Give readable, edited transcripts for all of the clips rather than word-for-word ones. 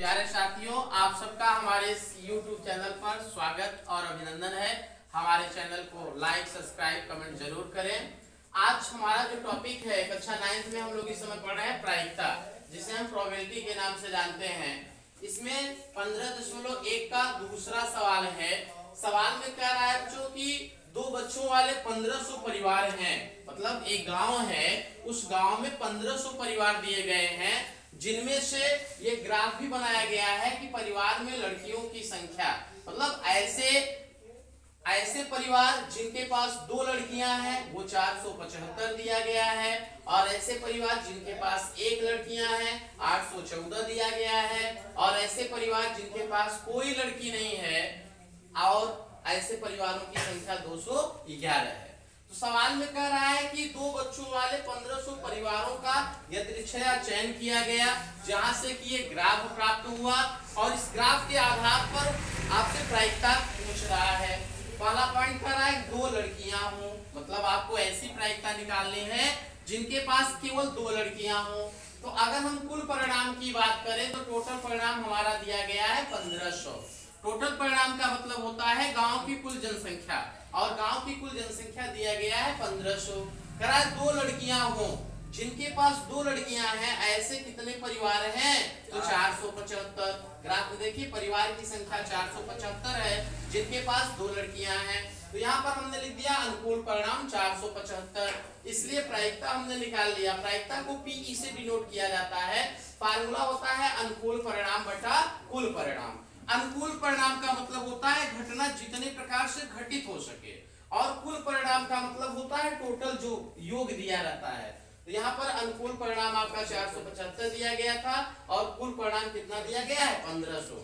प्यारे साथियों, आप सबका हमारे इस YouTube चैनल पर स्वागत और अभिनंदन है। हमारे चैनल को लाइक, सब्सक्राइब, कमेंट जरूर करें। आज हमारा जो टॉपिक है, कक्षा 9th में हम लोग इस समय पढ़ रहे हैं प्रायिकता, जिसे हम प्रोबेबिलिटी के नाम से जानते हैं। इसमें 15.1 का दूसरा सवाल है। सवाल में कह रहा है बच्चों की दो बच्चों वाले 1500 परिवार हैं, मतलब एक गांव है, उस गांव में 1500 परिवार दिए गए हैं, जिनमें से ये ग्राफ भी बनाया गया है कि परिवार में लड़कियों की संख्या, मतलब ऐसे परिवार जिनके पास 2 लड़कियां हैं वो 475 दिया गया है, और ऐसे परिवार जिनके पास 1 लड़कियां हैं 814 दिया गया है, और ऐसे परिवार जिनके पास कोई लड़की नहीं है और ऐसे परिवारों की संख्या 211 है। तो सवाल में कह रहा है कि 2 बच्चों वाले 1500 परिवारों का यदृच्छया चयन किया गया, जहां से कि ये ग्राफ प्राप्त हुआ, और इस ग्राफ के आधार पर आपसे प्रायिकता पूछ रहा है। पहला पॉइंट कह रहा है 2 लड़कियां हो, मतलब आपको ऐसी प्रायिकता निकालनी है जिनके पास केवल 2 लड़कियां हो। तो अगर हम कुल परिणाम की बात करें तो टोटल परिणाम हमारा दिया गया है 1500। टोटल परिणाम का मतलब होता है गांव की कुल जनसंख्या, और गांव की कुल जनसंख्या दिया गया है 1500। कह रहा है 2 लड़कियां हो, जिनके पास 2 लड़कियां हैं ऐसे कितने परिवार हैं, तो 475। ग्राफ में देखिए परिवार की संख्या 475 है, जिनके पास 2 लड़कियां हैं। तो यहाँ पर हमने लिख दिया अनुकूल परिणाम 475, इसलिए प्रायिकता हमने निकाल लिया। प्रायिकता को पीई से डिनोट किया जाता है। फार्मूला होता है अनुकूल परिणाम बटा कुल परिणाम। अनुकूल परिणाम का मतलब होता है घटना जितने प्रकार से घटित हो सके, और कुल परिणाम का मतलब होता है टोटल जो योग दिया रहता है। तो यहाँ पर अनुकूल परिणाम आपका 475 दिया गया था, और कुल परिणाम कितना दिया गया है 1500।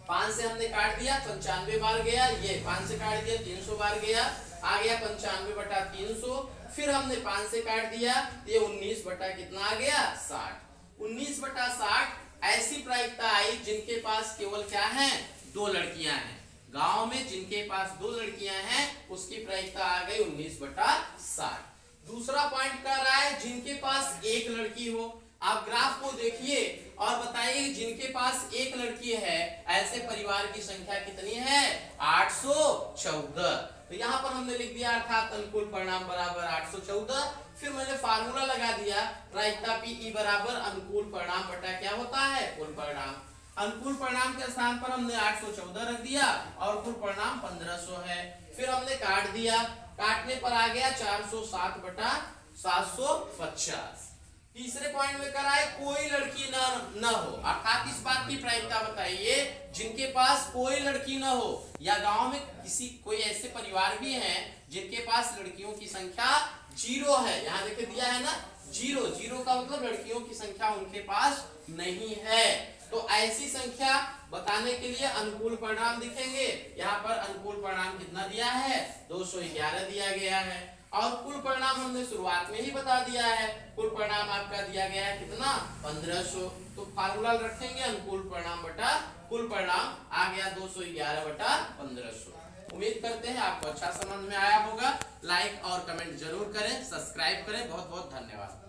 5 से हमने काट दिया 95 बार गया, ये 5 से काट दिया 300 बार गया, आ गया 95 बटा 300। फिर हमने 5 से काट दिया, ये 19 बटा कितना आ गया 60। 19 बटा 60 ऐसी प्रायिकता आई जिनके पास केवल क्या है 2 लड़कियां हैं। गांव में जिनके पास 2 लड़कियां हैं उसकी प्रायिकता आ गई 19 बटा 60। दूसरा पॉइंट कर रहा है जिनके पास 1 लड़की हो। आप ग्राफ को देखिए और बताइए जिनके पास 1 लड़की है ऐसे परिवार की संख्या कितनी है 814। तो यहाँ पर हमने लिख दिया अर्थात अनुकूल परिणाम बराबर 814। फिर मैंने फार्मूला लगा दिया प्रायिकता पीई बराबर अनुकूल परिणाम बटा क्या होता है कुल परिणाम। अनुकूल परिणाम के स्थान पर हमने 814 रख दिया और कुल परिणाम 1500 है। फिर हमने काट दिया, काटने पर आ गया 407 बटा 750। तीसरे पॉइंट में करा है कोई लड़की न हो, अर्थात इस बात की प्रायिकता बताइए जिनके पास कोई लड़की न हो, या गांव में कोई ऐसे परिवार भी हैं जिनके पास लड़कियों की संख्या 0 है। यहाँ देखिए दिया है ना 0 का मतलब लड़कियों की संख्या उनके पास नहीं है। तो ऐसी संख्या बताने के लिए अनुकूल परिणाम दिखेंगे। यहाँ पर अनुकूल परिणाम कितना दिया है 211 दिया गया है, और कुल परिणाम हमने शुरुआत में ही बता दिया है। कुल परिणाम आपका दिया गया है कितना 1500। तो फार्मूला रखेंगे अनुकूल परिणाम बटा कुल परिणाम, आ गया 211 बटा 1500। उम्मीद करते हैं आपको अच्छा समझ में आया होगा। लाइक और कमेंट जरूर करें, सब्सक्राइब करें। बहुत बहुत धन्यवाद।